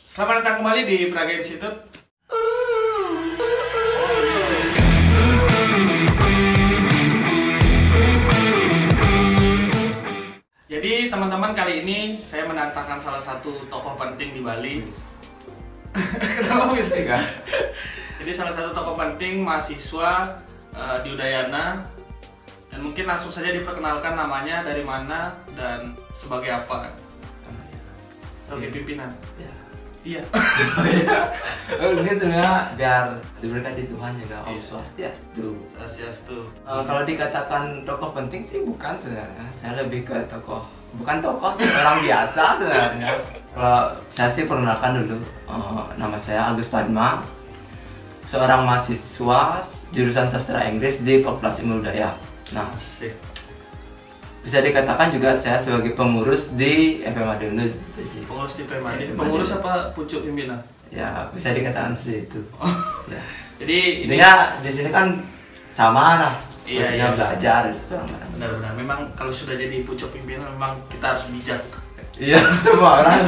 Selamat datang kembali di Praga Institute. Jadi teman-teman, kali ini saya mendatangkan salah satu tokoh penting di Bali. Kenapa bisa kan? Jadi salah satu tokoh penting mahasiswa di Udayana, dan mungkin langsung saja diperkenalkan namanya, dari mana, dan sebagai apa. Sebagai pimpinan. Iya. Mungkin sebenarnya biar diberkati Tuhan juga. Om Swastiastu. Swastiastu. Kalau dikatakan tokoh penting sih bukan sebenarnya. Saya lebih ke tokoh, bukan tokoh sih, orang biasa sebenarnya. Kalau saya sih perkenalkan dulu, nama saya Agus Padma, seorang mahasiswa jurusan sastra Inggris di Fakultas Ilmu Budaya. Nah, bisa dikatakan juga saya sebagai pengurus di FMAD Unut. Pengurus di FMAD. Pengurus apa pucuk pimpinan? Ya, bisa dikatakan seperti itu. Ya. Jadi intinya di sini kan sama lah. Iya. Belajar benar-benar. Memang kalau sudah jadi pucuk pimpinan memang kita harus bijak. Iya, semua orang.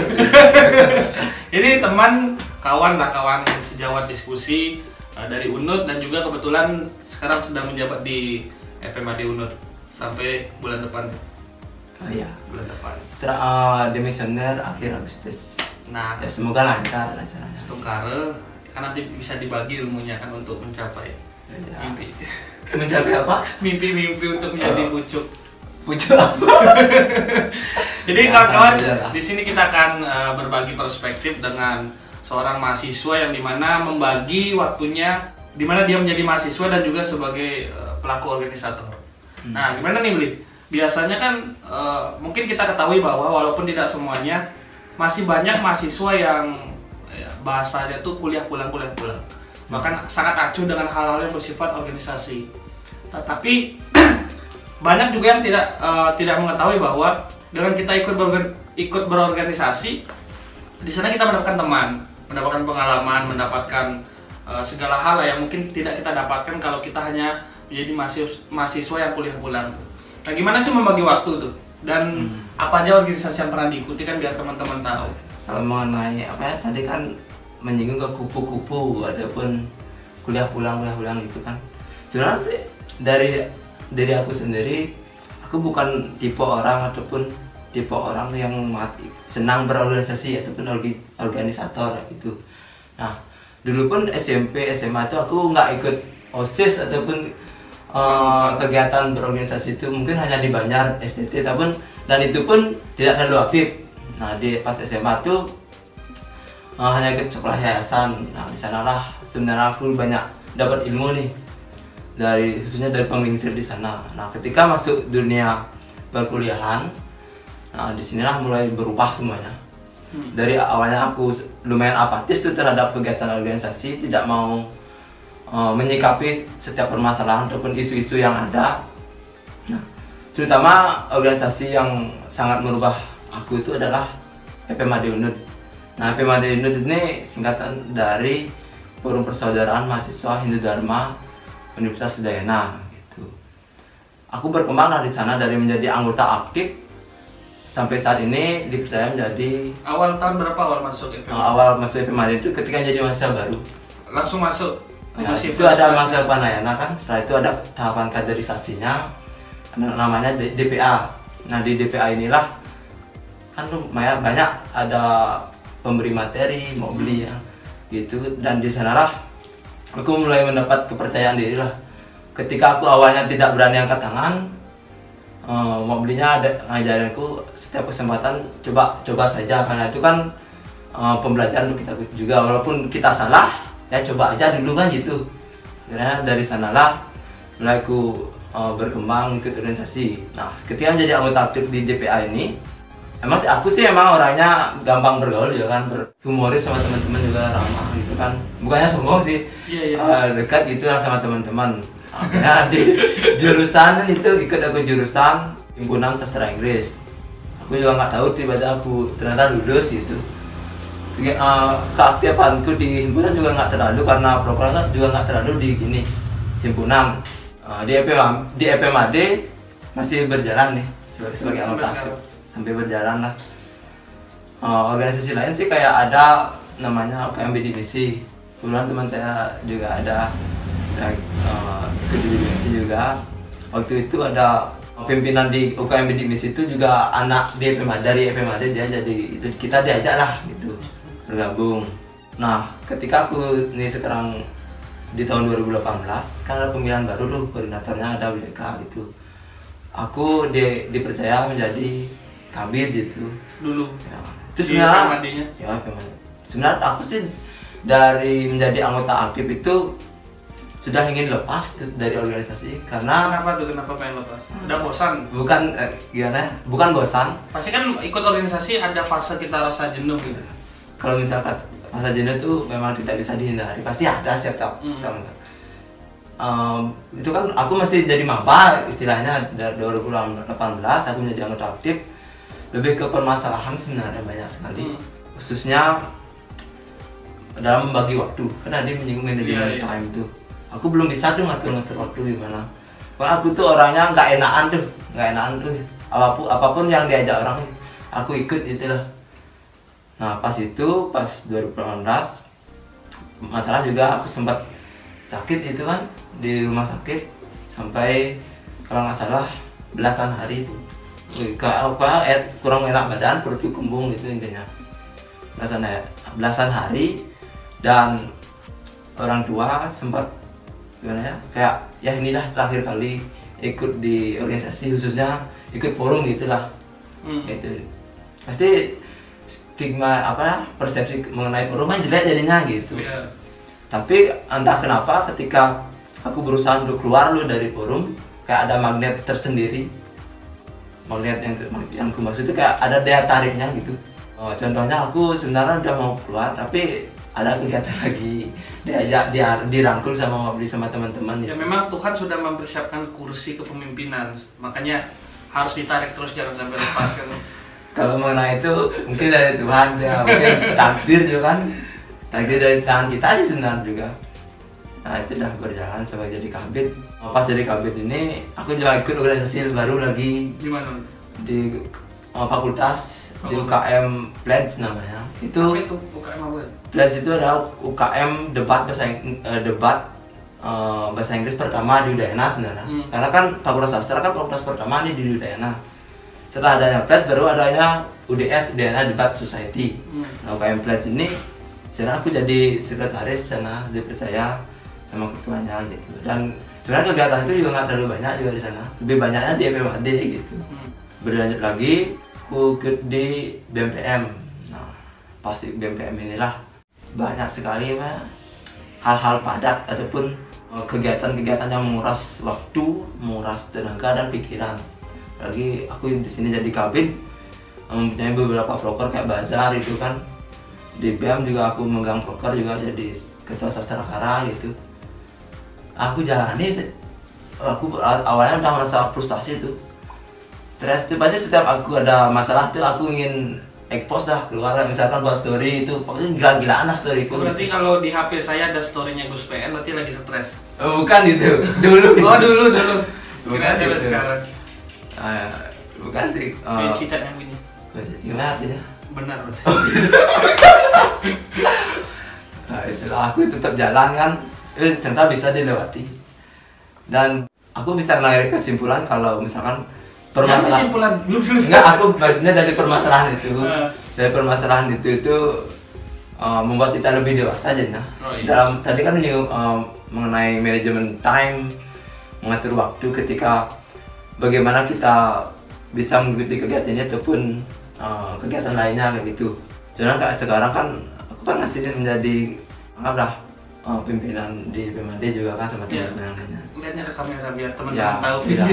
Ini teman, kawan sejawat diskusi dari Unut, dan juga kebetulan sekarang sedang menjabat di FMAD Unut sampai bulan depan. Oh iya, bulan depan. Demisioner akhir Agustus. Nah, ya semoga lancar acaranya. Setungkare kan nanti bisa dibagi ilmunya kan untuk mencapai mimpi. Mencapai apa? Mimpi untuk menjadi pucuk. Pucuk apa? Jadi kawan-kawan, di sini kita akan berbagi perspektif dengan seorang mahasiswa yang dimana membagi waktunya, dimana dia menjadi mahasiswa dan juga sebagai pelaku organisator. Nah, gimana nih Bli? Biasanya kan mungkin kita ketahui bahwa walaupun tidak semuanya, masih banyak mahasiswa yang bahasanya tuh kuliah pulang. Bahkan sangat acuh dengan hal-hal yang bersifat organisasi. Tapi banyak juga yang tidak mengetahui bahwa dengan kita ikut berorganisasi, di sana kita mendapatkan teman, mendapatkan pengalaman, mendapatkan segala hal yang mungkin tidak kita dapatkan kalau kita hanya menjadi mahasiswa yang kuliah pulang tuh. Nah, gimana sih membagi waktu tuh? Dan apa aja organisasi yang pernah diikuti kan biar teman-teman tahu. Kalau mengenai apa ya, tadi kan menyinggung ke kupu-kupu ataupun kuliah pulang gitu kan. Sebenarnya sih dari aku sendiri, aku bukan tipe orang yang senang berorganisasi ataupun organisator gitu. Nah, dulu pun SMP, SMA tuh aku nggak ikut OSIS ataupun kegiatan berorganisasi itu, mungkin hanya di Banjar STT, dan itu pun tidak terlalu aktif. Nah, di pas SMA tuh hanya ikut sekolah yayasan. Nah, di sanalah sebenarnya aku banyak dapat ilmu nih, khususnya dari penglingsir di sana. Nah, ketika masuk dunia perkuliahan, nah disinilah mulai berubah semuanya. Dari awalnya aku lumayan apatis tuh terhadap kegiatan organisasi, tidak mau menyikapi setiap permasalahan ataupun isu-isu yang ada. Nah, terutama organisasi yang sangat merubah aku itu adalah FMAD Unut. Nah, FMAD Unut ini singkatan dari Forum Persaudaraan Mahasiswa Hindu Dharma Universitas Udayana gitu. Aku berkembang di sana dari menjadi anggota aktif sampai saat ini dipercaya menjadi. Awal tahun berapa awal masuk FMAD? Awal masuk FMAD itu ketika jadi mahasiswa baru. Langsung masuk. Nah, itu ada masa panayana kan, setelah itu ada tahapan kaderisasinya, namanya DPA. Nah, di DPA inilah kan lumayan banyak ada pemberi materi, mau beli ya gitu, dan di sanalah aku mulai mendapat kepercayaan diri lah. Ketika aku awalnya tidak berani angkat tangan, mau belinya ngajarin aku setiap kesempatan coba saja, karena itu kan pembelajaran untuk kita juga, walaupun kita salah ya coba aja dulu kan gitu. Karena dari sanalah mulai aku berkembang ikut organisasi. Nah, ketika menjadi anggota aktif di DPA ini, aku sih emang orangnya gampang bergaul ya kan, humoris sama teman-teman juga, ramah gitu kan. Bukannya sombong sih, dekat gitu sama teman-teman. Akhirnya di jurusan itu ikut aku jurusan himpunan sastra Inggris. Aku juga nggak tahu tiba-tiba aku ternyata lulus gitu. Keaktifanku di himpunan juga nggak terlalu, karena program juga nggak terlalu di himpunan. Di FMAD masih berjalan nih sebagai anggota aktif sampai berjalan lah. Organisasi lain sih kayak ada namanya UKM Bidik Misi. Kebetulan teman saya juga ada ikut di Bidik Misi juga. Waktu itu ada pimpinan di UKM Bidik Misi itu juga anak di dari FMAD, dia jadi itu kita diajak lah gitu bergabung. Nah ketika aku ini sekarang di tahun 2018 kan ada pemilihan baru tuh, koordinatornya ada BK gitu. Aku dipercaya menjadi kabir gitu dulu. Ya. Itu sebenarnya ya sebenarnya aku sih dari menjadi anggota aktif itu sudah ingin lepas dari organisasi karena kenapa pengen lepas? Udah bosan? Bukan gimana? Bukan bosan. Pasti kan ikut organisasi ada fase kita rasa jenuh gitu. Kalau misalkan fase jenuh itu memang tidak bisa dihindari, pasti ada setiap itu kan aku masih jadi maba istilahnya dari 2018 aku menjadi anggota aktif, lebih ke permasalahan sebenarnya banyak sekali, khususnya dalam membagi waktu. Karena dia menyinggung manajemen time itu, aku belum bisa tuh ngatur waktu gimana. Karena aku tuh orangnya nggak enakan tuh, apapun yang diajak orang aku ikut itulah. Nah pas 2018 masalah juga aku sempat sakit itu kan di rumah sakit sampai kalau nggak salah belasan hari itu. Kurang enak badan, perutku kembung gitu intinya. Belasan hari, dan orang tua sempat gimana ya, kayak ya inilah terakhir kali ikut di organisasi, khususnya ikut forum gitulah. Itu pasti stigma persepsi mengenai forum kan jelek jadinya gitu. Tapi entah kenapa ketika aku berusaha untuk keluar dari forum, kayak ada magnet tersendiri. Magnet yang aku maksud itu kayak ada daya tariknya gitu. Contohnya aku sebenarnya udah mau keluar, tapi ada kegiatan lagi, diajak dirangkul sama teman-teman. Ya memang Tuhan sudah mempersiapkan kursi kepemimpinan, makanya harus ditarik terus, jangan sampai lepas kan. Kalau mengenai itu mungkin dari Tuhan ya, mungkin takdir juga kan. Takdir dari tangan kita sih sebenarnya juga. Nah itu udah berjalan sampai jadi kabid. Pas jadi kabid ini aku juga ikut organisasi baru lagi. Di mana? Di fakultas, di UKM Pledge namanya. Apa itu UKM apa? Pledge itu adalah UKM debat bahasa Inggris pertama di Udayana sebenarnya. Karena kan fakultas sastra kan fakultas pertama nih di Udayana. Setelah adanya Pledge baru adanya UDS, Udayana Debat Society. Nah UKM Pledge ini sekarang aku jadi sekretaris sana, dipercaya sama ketuanya gitu. Dan sebenarnya kegiatan itu juga nggak terlalu banyak juga di sana, lebih banyaknya di FMAD gitu. Berlanjut lagi aku ikut di BMPM. Nah pasti BMPM inilah banyak sekali hal-hal padat ataupun kegiatan-kegiatan yang menguras waktu, menguras tenaga dan pikiran. Lagi aku di sini jadi kabin, mempunyai beberapa proker kayak bazar itu kan. Di BEM juga aku megang proker juga, jadi ketua sastra kara gitu. Aku jalani, aku awalnya udah merasa frustasi tuh, stres tuh. Pasti setiap aku ada masalah tuh aku ingin expose dah keluar, misalkan buat story itu pokoknya gila-gilaan lah storyku. Berarti kalau di HP saya ada storynya Gus PN, berarti lagi stres? Bukan gitu, dulu. Oh dulu. Bukan gitu. Sekarang. Bukan sih. Cicaknya bunyi. Gimana artinya? Benar. Nah itulah aku tetap jalan kan, ternyata bisa dilewati. Dan aku bisa menarik kesimpulan kalau misalkan permasalahan. Kesimpulan belum selesai. Enggak, aku maksudnya dari permasalahan itu. Dari permasalahan itu membuat kita lebih dewasa aja nah. Dalam tadi kan mengenai manajemen time, mengatur waktu ketika bagaimana kita bisa mengikuti kegiatannya ataupun kegiatan lainnya kayak gitu. Soalnya kayak sekarang kan aku kan masih menjadi pimpinan di PMAD juga kan sama teman-teman lainnya. Lihatnya ke kamera biar teman-teman tahu tidak.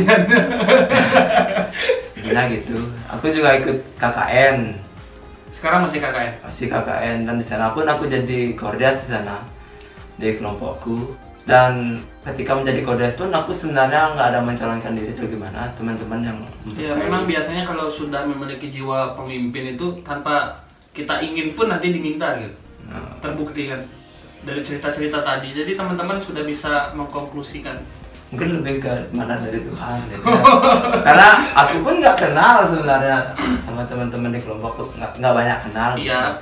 Nah gitu. Aku juga ikut KKN. Sekarang masih KKN? Masih KKN, dan di sana pun aku jadi kordes di sana di kelompokku. Dan ketika menjadi kordes pun aku sebenarnya nggak ada mencalonkan diri atau gimana, teman-teman yang ya memang biasanya kalau sudah memiliki jiwa pemimpin itu tanpa kita ingin pun nanti diminta gitu. Terbukti kan dari cerita-cerita tadi. Jadi teman-teman sudah bisa mengkonklusikan. Mungkin lebih ke mana dari Tuhan gitu. Karena aku pun nggak kenal sebenarnya sama teman-teman di kelompokku, nggak banyak kenal. Iya,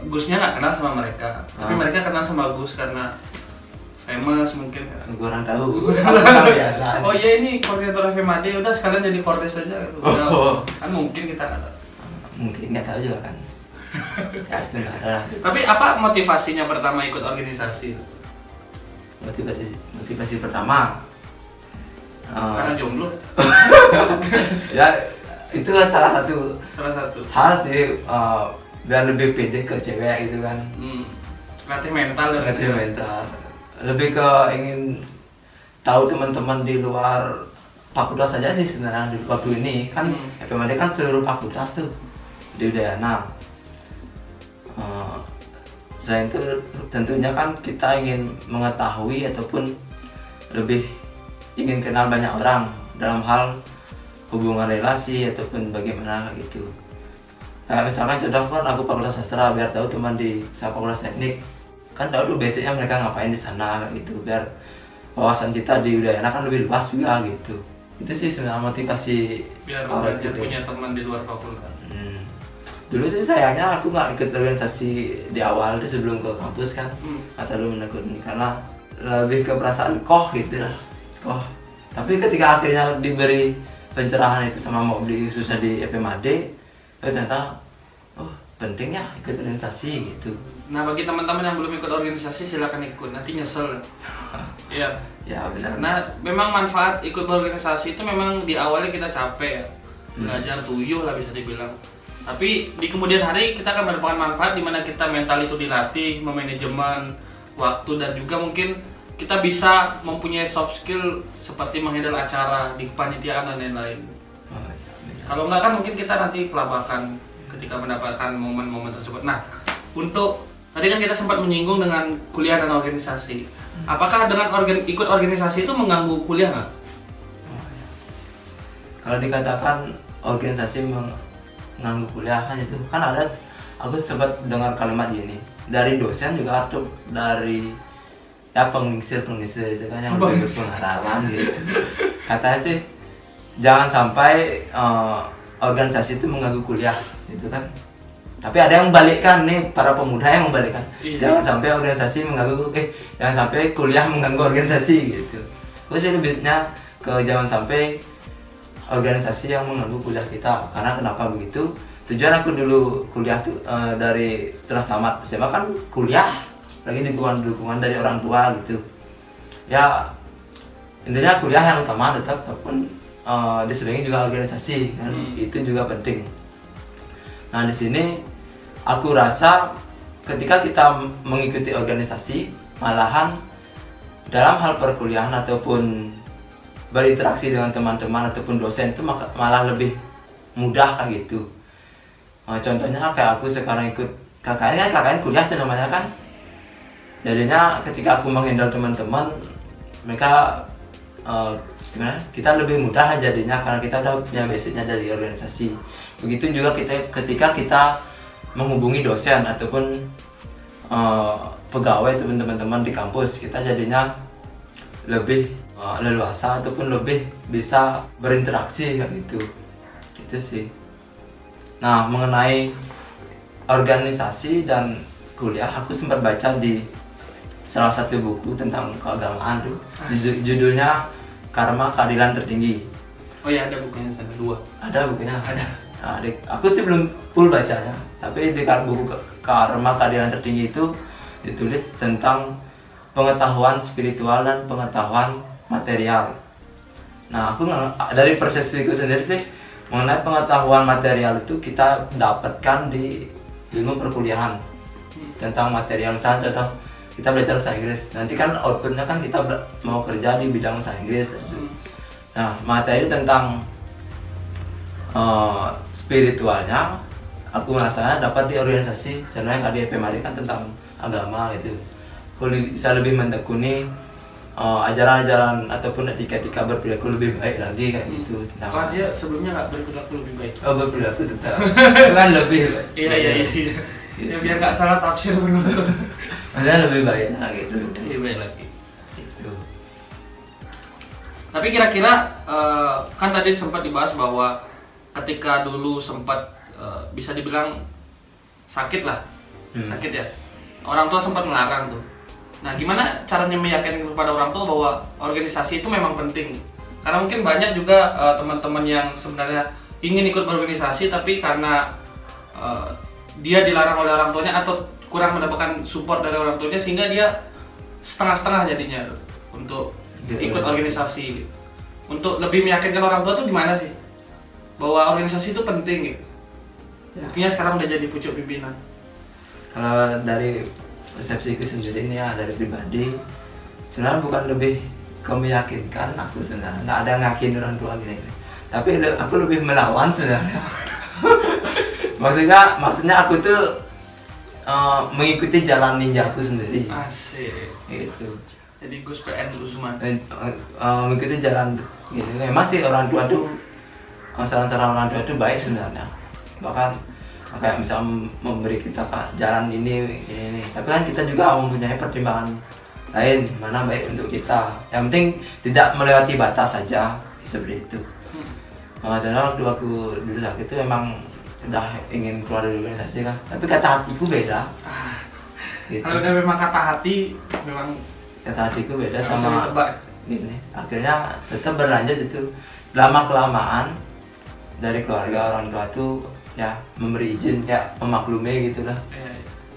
Gusnya nggak kenal sama mereka, tapi mereka kenal sama Gus karena famous mungkin. Kurang tahu. Orang biasa. Oh iya, ini koordinator FMAD, udah sekalian jadi kordes aja gitu. Kan mungkin kita nggak tahu. Mungkin nggak tahu juga kan. Ya pasti nggak ada lah. Tapi apa motivasinya pertama ikut organisasi? Motivasi pertama Karena jomblo. ya itu salah satu hal sih, biar lebih pede ke cewek gitu kan. Latih mental ya. Latih mental. Lebih ke ingin tahu teman-teman di luar fakultas saja sih sebenarnya di waktu ini kan. FMAD kan seluruh fakultas tuh di Udayana. Selain itu tentunya kan kita ingin mengetahui ataupun lebih ingin kenal banyak orang dalam hal hubungan relasi ataupun bagaimana gitu. Kayak misalkan contoh kan aku fakultas sastra, biar tahu teman di fakultas teknik kan tahu dulu basicnya mereka ngapain di sana gitu, biar wawasan kita di Udayana kan lebih luas juga gitu. Itu sih sebenarnya motivasi biar belajar punya teman di luar fakultas. Dulu sih sayangnya aku nggak ikut organisasi di awal tuh sebelum ke kampus kan, atau lu menekuni karena lebih ke perasaan gitu lah, Tapi ketika akhirnya diberi pencerahan itu sama Mobli khususnya di FMAD, ternyata pentingnya ikut organisasi gitu. Nah, bagi teman-teman yang belum ikut organisasi silakan ikut, nanti nyesel. Iya. Ya benar. Nah, memang manfaat ikut organisasi itu memang di awalnya kita capek ya, belajar tuyul lah bisa dibilang. Tapi di kemudian hari kita akan mendapatkan manfaat di mana kita mental itu dilatih, memanajemen waktu, dan juga mungkin kita bisa mempunyai soft skill seperti menghandle acara di kepanitiaan dan lain-lain. Kalau enggak kan mungkin kita nanti kelabakan ketika mendapatkan momen-momen tersebut. Nah, untuk tadi kan kita sempat menyinggung dengan kuliah dan organisasi. Apakah dengan ikut organisasi itu mengganggu kuliah nggak? Kalau dikatakan organisasi mengganggu kuliah kan itu kan ada, aku sempat dengar kalimat gini dari dosen juga atau dari ya pengisir itu kan yang lebih berpengalaman gitu. Katanya sih jangan sampai organisasi itu mengganggu kuliah gitu kan. Tapi ada yang membalikkan nih, para pemuda yang membalikkan. Jangan sampai organisasi mengganggu, jangan sampai kuliah mengganggu organisasi gitu. Gue sih lebihnya ke jangan sampai organisasi yang mengganggu kuliah kita. Karena kenapa begitu? Tujuan aku dulu kuliah tuh dari setelah tamat SMA kan kuliah, lagi dukungan dari orang tua gitu. Ya intinya kuliah yang utama tetap, walaupun diselingi juga organisasi kan, itu juga penting. Nah di sini aku rasa ketika kita mengikuti organisasi, malahan dalam hal perkuliahan ataupun berinteraksi dengan teman-teman ataupun dosen itu malah lebih mudah kayak gitu. Contohnya kayak aku sekarang ikut KKN kuliah tuh namanya kan. Jadinya ketika aku menghandle teman-teman, mereka gimana? Kita lebih mudah jadinya karena kita udah punya basicnya dari organisasi. Begitu juga ketika kita menghubungi dosen ataupun pegawai teman-teman di kampus, kita jadinya lebih leluasa ataupun lebih bisa berinteraksi kayak gitu. Itu sih. Nah, mengenai organisasi dan kuliah, aku sempat baca di salah satu buku tentang keagamaan tuh. Judulnya Karma Keadilan Tertinggi. Oh ya, ada bukunya dua. Ada bukunya? Ada. Nah, aku sih belum full bacanya, tapi di buku Karma Keadilan Tertinggi itu ditulis tentang pengetahuan spiritual dan pengetahuan material. Nah, aku dari persepsiku sendiri sih mengenai pengetahuan material itu kita dapatkan di ilmu perkuliahan tentang material. Misalnya contoh kita belajar bahasa Inggris, nanti kan outputnya kan kita mau kerja di bidang bahasa Inggris. Nah, materi tentang spiritualnya aku merasa dapat di organisasi, contohnya kan di FMAD kan tentang agama gitu. Aku bisa lebih mentekuni ajaran-ajaran ataupun etika berperilaku lebih baik lagi kayak gitu. Kalau dia sebelumnya nggak berperilaku lebih baik. Oh, berperilaku tetap. Itu kan lebih. Iya. Ya biar nggak salah tafsir menurut. Maksudnya lebih baik gitu. Lebih baik lagi. Gitu. Tapi kira-kira kan tadi sempat dibahas bahwa ketika dulu sempat bisa dibilang sakit lah sakit ya. Orang tua sempat melarang tuh. Nah, gimana caranya meyakinkan kepada orang tua bahwa organisasi itu memang penting? Karena mungkin banyak juga teman-teman yang sebenarnya ingin ikut berorganisasi, tapi karena dia dilarang oleh orang tuanya atau kurang mendapatkan support dari orang tuanya, sehingga dia setengah-setengah jadinya tuh, untuk ikut organisasi. Untuk lebih meyakinkan orang tua tuh gimana sih? Bahwa organisasi itu penting gitu. Buktinya sekarang udah jadi pucuk pimpinan. Kalau dari persepsiku sendiri nih ya, dari pribadi, sebenarnya bukan lebih ke meyakinkan aku sebenarnya, nggak ada ngakin orang tua gini. Tapi aku lebih melawan sebenarnya. maksudnya aku tuh mengikuti jalan ninja aku sendiri. Asik. Gitu. Jadi Gus PN Usman. Mengikuti jalan gitu. Memang sih orang tua tuh, saran-saran orang tua tuh baik sebenarnya. Bahkan kayak bisa memberi kita jalan ini. Tapi kan kita juga mempunyai pertimbangan lain mana baik untuk kita. Yang penting tidak melewati batas saja, seperti itu. Karena waktu aku dulu sakit itu memang udah ingin keluar dari organisasi kan. Tapi kata hatiku beda. Gitu. Kalau udah memang kata hati, memang kata hatiku beda sama gini. Akhirnya tetap berlanjut itu. Lama kelamaan dari keluarga orang tua tuh ya memberi izin, ya memaklumi gitu lah.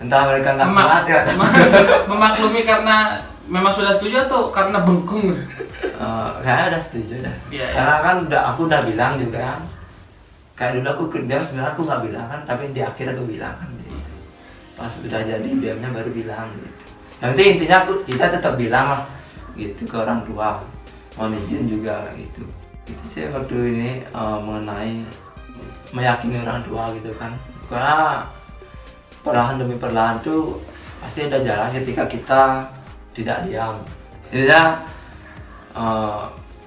Entah mereka nggak kuat ya. Memaklumi karena memang sudah setuju atau karena bengkung? Kayaknya udah setuju dah. Karena kan aku udah bilang juga kan. Kayak dulu aku kerja sebenarnya aku nggak bilang kan, tapi di akhir aku bilang kan gitu. Pas udah jadi BM-nya baru bilang gitu. Yang penting intinya kita tetap bilang lah gitu ke orang tua, mohon izin juga gitu. Itu sih waktu ini mengenai meyakini orang tua gitu kan. Karena perlahan demi perlahan tuh pasti ada jalan ketika kita tidak diam. Jadi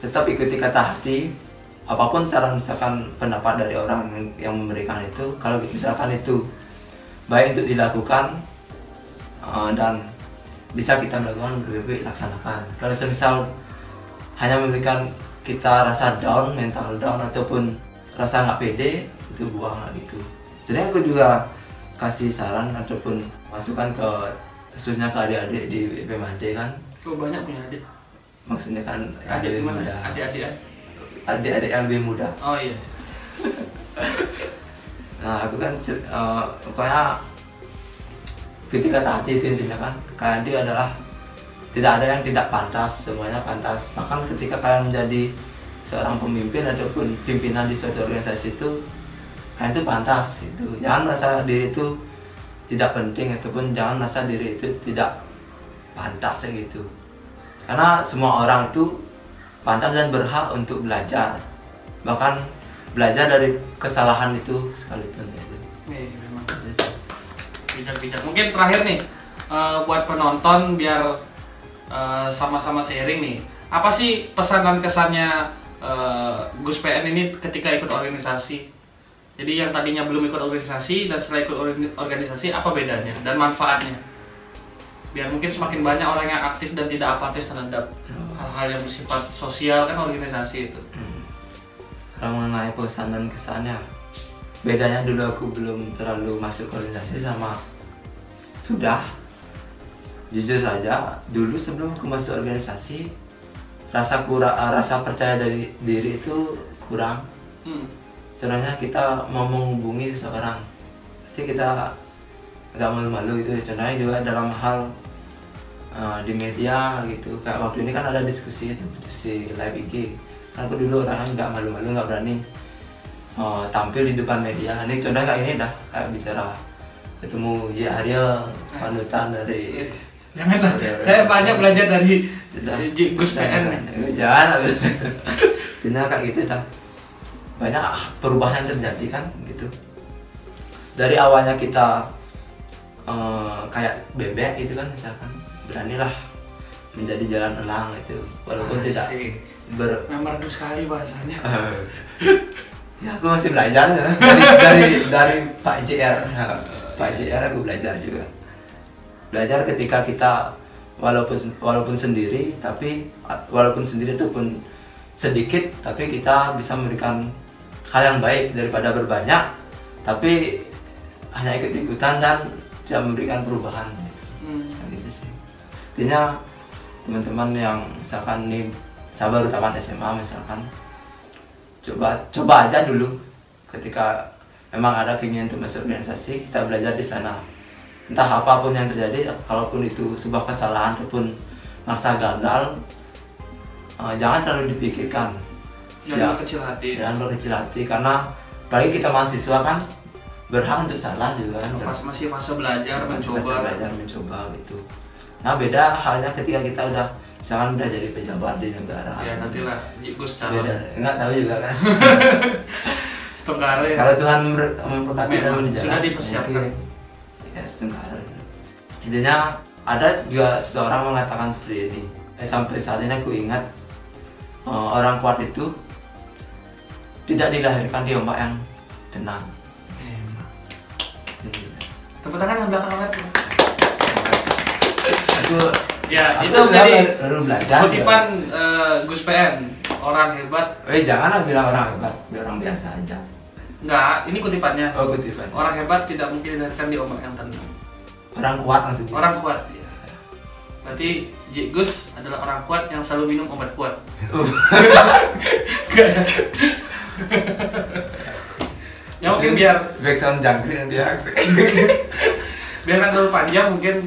tetap ikuti kata hati. Apapun saran misalkan pendapat dari orang yang memberikan itu, kalau misalkan itu baik untuk dilakukan dan bisa kita melakukan, lebih baik laksanakan. Kalau semisal hanya memberikan kita rasa down, mental down ataupun rasa nggak pede, itu buang lah gitu. Sebenarnya aku juga kasih saran ataupun masukan ke khususnya ke adik-adik di PMAD kan. Oh, banyak punya adik? Maksudnya kan adik gimana? Adik-adik yang lebih muda. Oh iya. Nah aku kan pokoknya ketika hati itu intinya kan, kalian itu adalah tidak ada yang tidak pantas, semuanya pantas. Bahkan ketika kalian menjadi seorang pemimpin ataupun pimpinan di suatu organisasi itu, kalian itu pantas itu. Jangan merasa diri itu tidak penting ataupun jangan merasa diri itu tidak pantas ya gitu. Karena semua orang itu pantas dan berhak untuk belajar, bahkan belajar dari kesalahan itu sekalipun gitu. Memang bijak-bijak. Mungkin terakhir nih buat penonton biar sama-sama sharing nih, apa sih pesan dan kesannya Gus PN ini ketika ikut organisasi? Jadi yang tadinya belum ikut organisasi dan setelah ikut organisasi, apa bedanya dan manfaatnya? Biar mungkin semakin banyak orang yang aktif dan tidak apatis terhadap hal-hal yang bersifat sosial kan organisasi itu. Kalau mengenai pesan dan kesannya, bedanya dulu aku belum terlalu masuk ke organisasi sama sudah. Jujur saja, dulu sebelum aku masuk organisasi, rasa percaya diri itu kurang. Contohnya kita mau menghubungi seseorang, pasti kita agak malu-malu gitu. Contohnya juga dalam hal di media gitu, kayak waktu ini kan ada diskusi live IG. Aku dulu orangnya nggak malu-malu, nggak berani tampil di depan media. Ini contohnya kayak ini dah, kayak bicara ketemu Arya, panutan dari. Janganlah, saya banyak belajar dari Gus PN. Jangan, tidak kayak gitu dah. Banyak perubahan yang terjadi kan gitu. Dari awalnya kita kayak bebek gitu kan, misalkan beranilah menjadi jalan elang itu, walaupun tidak merdu sekali bahasanya. Ya aku masih belajar ya. dari Pak JR aku belajar juga. Belajar ketika kita walaupun sendiri ataupun sedikit, tapi kita bisa memberikan hal yang baik daripada berbanyak tapi hanya ikut-ikutan dan bisa memberikan perubahan. Gitu sih. Intinya teman-teman yang misalkan nih saya baru tamat SMA misalkan, coba aja dulu ketika memang ada keinginan untuk masuk organisasi, kita belajar di sana. Entah apapun yang terjadi, kalaupun itu sebuah kesalahan ataupun merasa gagal, jangan terlalu dipikirkan. Jangan berkecil hati. Jangan berkecil hati, karena apalagi kita mahasiswa kan berhak untuk salah juga kan. Masih fase belajar, mencoba gitu. Nah beda halnya ketika kita udah misalkan udah jadi pejabat di negara. Ya nantilah Gus calon. Beda, nggak tahu juga kan. Setengah ya. Kalau Tuhan memberkati dan menjalankan, sudah dipersiapkan. Ya setengah. Intinya ada juga seseorang mengatakan seperti ini. Sampai saat ini aku ingat, orang kuat itu tidak dilahirkan di ombak yang tenang. Tepuk tangan yang belakang banget. Itu jadi kutipan Gus PN, orang hebat. Janganlah bilang orang hebat, biar orang biasa aja. Enggak, ini kutipannya. Oh, kutipan. Orang hebat tidak mungkin dilahirkan di ombak yang tenang. Orang kuat maksudnya. Orang kuat, ya. Berarti Gus adalah orang kuat yang selalu minum obat kuat. Ya mungkin biar backsound jangkrik dia. Biar nggak terlalu panjang, mungkin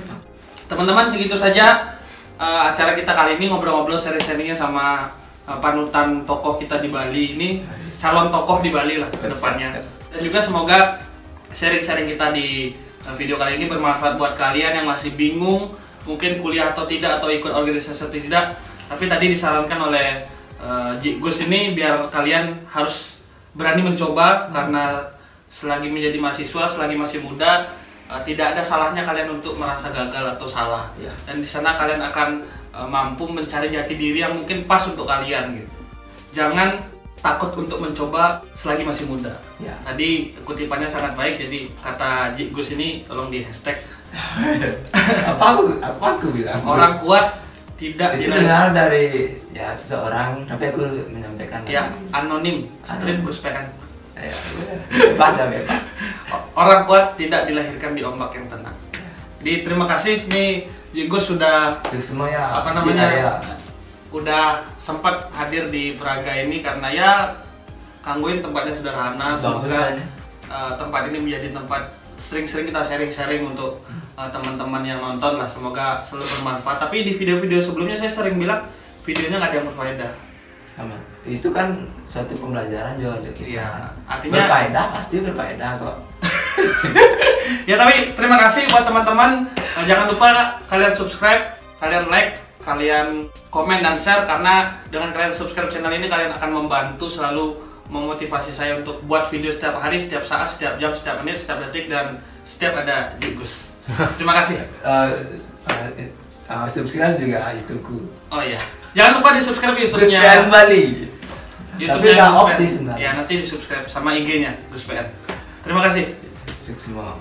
teman-teman segitu saja acara kita kali ini, ngobrol-ngobrol sharing-sharingnya sama panutan tokoh kita di Bali ini, calon tokoh di Bali lah ke depannya. Dan juga semoga sharing-sharing kita di video kali ini bermanfaat buat kalian yang masih bingung mungkin kuliah atau tidak, atau ikut organisasi atau tidak. Tapi tadi disarankan oleh Gus ini biar kalian harus berani mencoba, karena selagi menjadi mahasiswa, selagi masih muda, tidak ada salahnya kalian untuk merasa gagal atau salah. Dan di sana kalian akan mampu mencari jati diri yang mungkin pas untuk kalian gitu. Jangan takut untuk mencoba selagi masih muda. Tadi kutipannya sangat baik, jadi kata Gus ini tolong di hashtag. apa aku bilang? Orang kuat tidak itu sebenarnya dari seseorang, tapi aku menyampaikan anonim, strip Gus PN. Bebas. Orang kuat tidak dilahirkan di ombak yang tenang. Jadi terima kasih nih Gus sudah udah sempat hadir di Praga ini, karena Kangguin tempatnya sederhana. Semoga tempat ini menjadi tempat sering-sering kita sharing-sharing untuk teman-teman yang nonton lah. Semoga selalu bermanfaat. Tapi di video-video sebelumnya saya sering bilang videonya nggak ada yang berfaedah. Itu kan suatu pembelajaran juga untuk kita. Artinya berfaedah, pasti berfaedah kok. Tapi terima kasih buat teman-teman. Jangan lupa kalian subscribe, kalian like, kalian komen dan share, karena dengan kalian subscribe channel ini kalian akan membantu selalu memotivasi saya untuk buat video setiap hari, setiap saat, setiap jam, setiap menit, setiap detik, dan setiap ada Gus. Terima kasih. Subscribe juga YouTubeku. Oh iya. Jangan lupa di subscribe YouTube-nya Gus PN Bali. YouTube-nya tapi nggak opsi sebenarnya. Nanti di subscribe sama IG-nya Gus PN. Terima kasih. Sukses semua.